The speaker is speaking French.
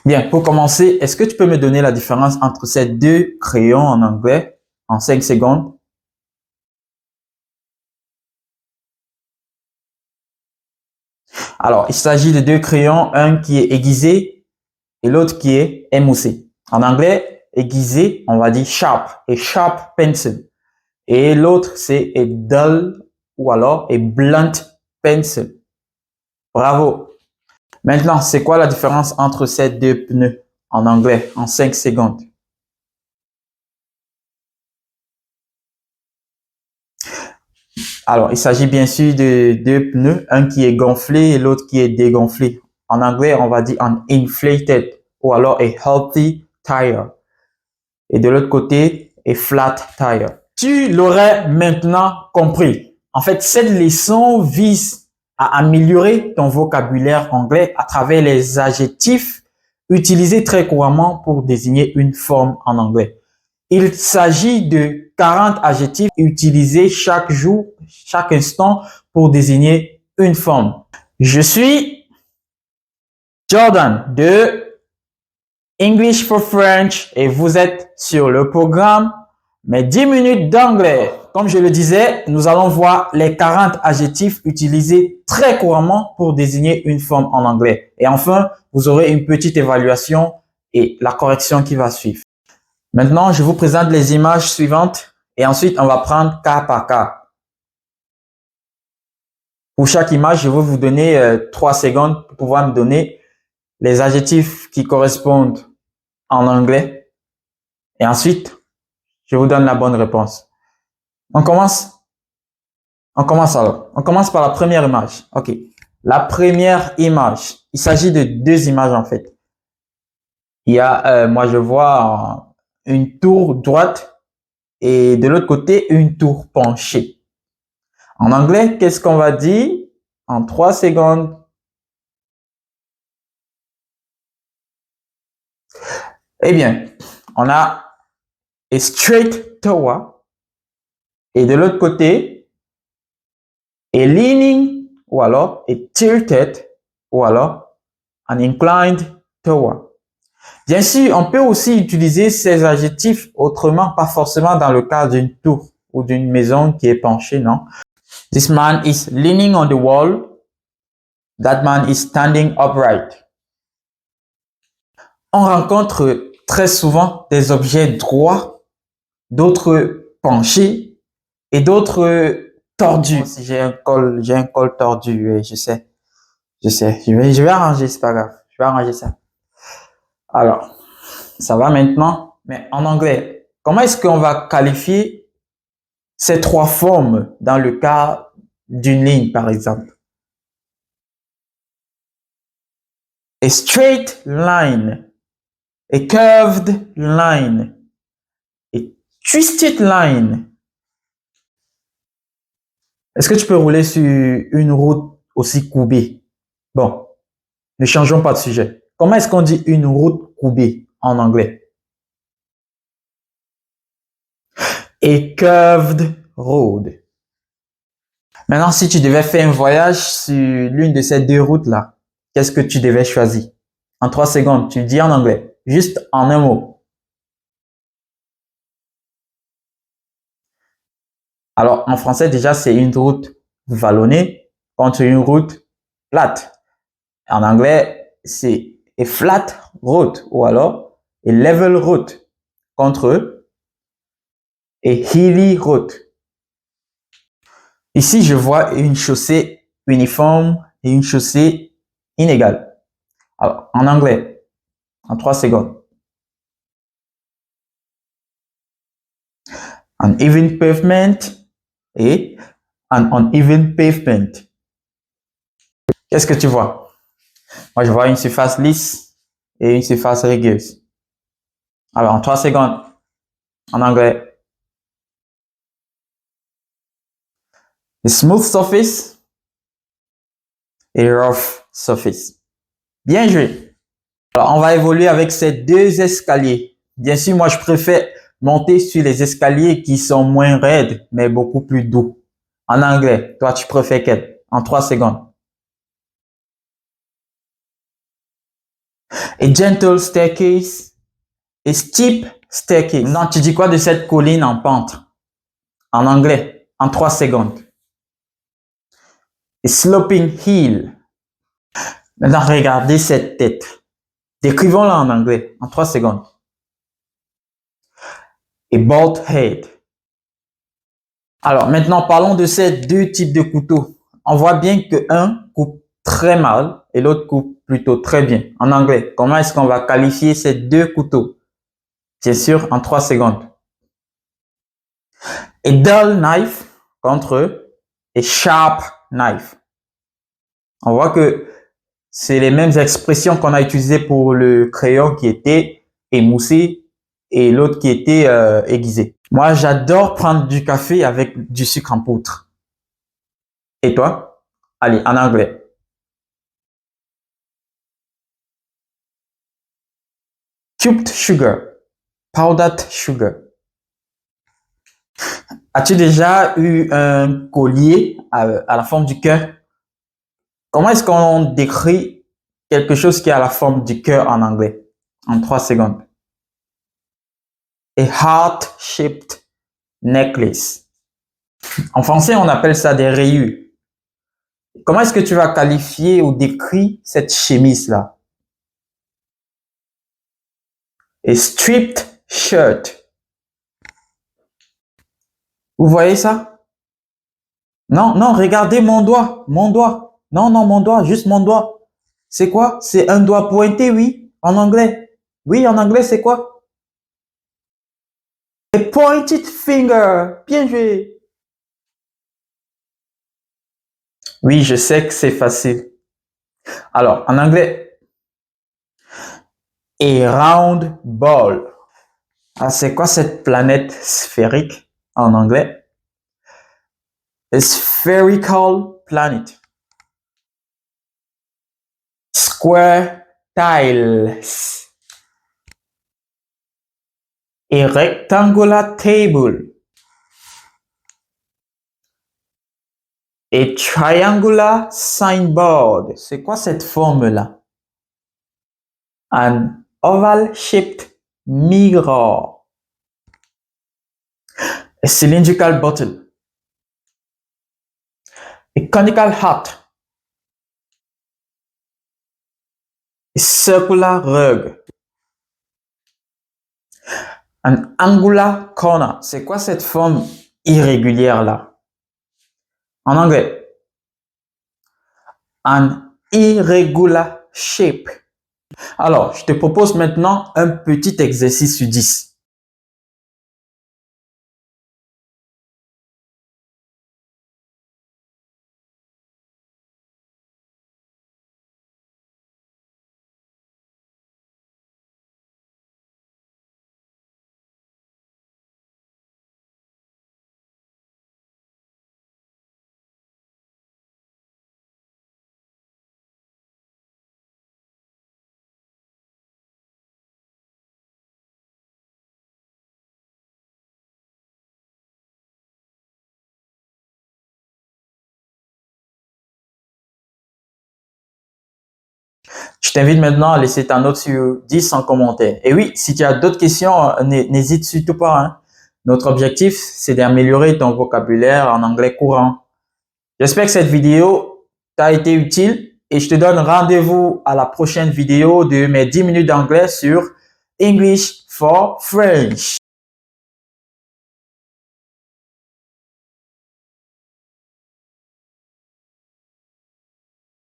Bien, pour commencer, est-ce que tu peux me donner la différence entre ces deux crayons en anglais en 5 secondes? Alors, il s'agit de deux crayons, un qui est aiguisé et l'autre qui est émoussé. En anglais, aiguisé, on va dire sharp, et sharp pencil. Et l'autre, c'est a dull ou alors a blunt pencil. Bravo. Maintenant, c'est quoi la différence entre ces deux pneus en anglais en 5 secondes? Alors, il s'agit bien sûr de deux pneus, un qui est gonflé et l'autre qui est dégonflé. En anglais, on va dire un inflated ou alors a healthy tire. Et de l'autre côté, a flat tire. Tu l'aurais maintenant compris. En fait, cette leçon vise à améliorer ton vocabulaire anglais à travers les adjectifs utilisés très couramment pour désigner une forme en anglais. Il s'agit de 40 adjectifs utilisés chaque jour, chaque instant pour désigner une forme. Je suis Jordan de English for French et vous êtes sur le programme Mes 10 minutes d'anglais. Comme je le disais, nous allons voir les 40 adjectifs utilisés très couramment pour désigner une forme en anglais. Et enfin, vous aurez une petite évaluation et la correction qui va suivre. Maintenant, je vous présente les images suivantes et ensuite, on va prendre cas par cas. Pour chaque image, je vais vous donner 3 secondes pour pouvoir me donner les adjectifs qui correspondent en anglais. Et ensuite, je vous donne la bonne réponse. On commence alors. On commence par la première image. OK. La première image. Il s'agit de deux images en fait. Il y a, moi je vois une tour droite et de l'autre côté, une tour penchée. En anglais, qu'est-ce qu'on va dire en 3 secondes? Eh bien, on a a straight tower et de l'autre côté, a leaning ou alors a tilted ou alors an inclined tower. Bien sûr, on peut aussi utiliser ces adjectifs autrement, pas forcément dans le cas d'une tour ou d'une maison qui est penchée, non? This man is leaning on the wall. That man is standing upright. On rencontre très souvent des objets droits, d'autres penchés et d'autres tordus. Si j'ai un col tordu, je sais. Je vais arranger, c'est pas grave. Je vais arranger ça. Alors, ça va maintenant. Mais en anglais, comment est-ce qu'on va qualifier ces trois formes dans le cas d'une ligne, par exemple? A straight line, a curved line, a twisted line. Est-ce que tu peux rouler sur une route aussi courbée? Bon, ne changeons pas de sujet. Comment est-ce qu'on dit une route courbée en anglais? A curved road. Maintenant, si tu devais faire un voyage sur l'une de ces deux routes-là, qu'est-ce que tu devais choisir? En 3 secondes, tu dis en anglais, juste en un mot. Alors, en français, déjà, c'est une route vallonnée contre une route plate. En anglais, c'est a flat road ou alors a level road contre a hilly road. Ici, je vois une chaussée uniforme et une chaussée inégale. Alors, en anglais, en 3 secondes. An even pavement et an uneven pavement. Qu'est-ce que tu vois? Moi, je vois une surface lisse et une surface rugueuse. Alors, en 3 secondes, en anglais. A smooth surface et rough surface. Bien joué. Alors, on va évoluer avec ces deux escaliers. Bien sûr, moi, je préfère monter sur les escaliers qui sont moins raides, mais beaucoup plus doux. En anglais, toi, tu préfères quel? En 3 secondes. A gentle staircase. A steep staircase. Non, tu dis quoi de cette colline en pente? En anglais, en 3 secondes. A sloping hill. Maintenant, regardez cette tête. Décrivons-la en anglais, en 3 secondes. A bald head. Alors, maintenant, parlons de ces deux types de couteaux. On voit bien que un coupe très mal et l'autre coupe plutôt très bien. En anglais, comment est-ce qu'on va qualifier ces deux couteaux? Bien sûr, en 3 secondes. A dull knife contre a sharp knife. On voit que c'est les mêmes expressions qu'on a utilisées pour le crayon qui était émoussé et l'autre qui était aiguisé. Moi, j'adore prendre du café avec du sucre en poudre. Et toi? Allez, en anglais. Cubed sugar, powdered sugar. As-tu déjà eu un collier à la forme du cœur? Comment est-ce qu'on décrit quelque chose qui a la forme du cœur en anglais? En 3 secondes. A heart-shaped necklace. En français, on appelle ça des rayures. Comment est-ce que tu vas qualifier ou décrire cette chemise-là? A striped shirt. Vous voyez ça? Non, non, regardez mon doigt, mon doigt. Non, non, mon doigt, juste mon doigt. C'est quoi? C'est un doigt pointé, oui, en anglais. Oui, en anglais, c'est quoi? A pointed finger. Bien joué. Oui, je sais que c'est facile. Alors, en anglais, a round ball. Ah, c'est quoi cette planète sphérique en anglais? A spherical planet. Square tiles. A rectangular table. A triangular signboard. C'est quoi cette forme-là? An oval-shaped mirror. A cylindrical bottle. A conical hat. A circular rug. An angular corner. C'est quoi cette forme irrégulière-là? En anglais, an irregular shape. Alors, je te propose maintenant un petit exercice sur 10. Je t'invite maintenant à laisser ta note sur 10 en commentaire. Et oui, si tu as d'autres questions, n'hésite surtout pas, hein. Notre objectif, c'est d'améliorer ton vocabulaire en anglais courant. J'espère que cette vidéo t'a été utile et je te donne rendez-vous à la prochaine vidéo de mes 10 minutes d'anglais sur English for French.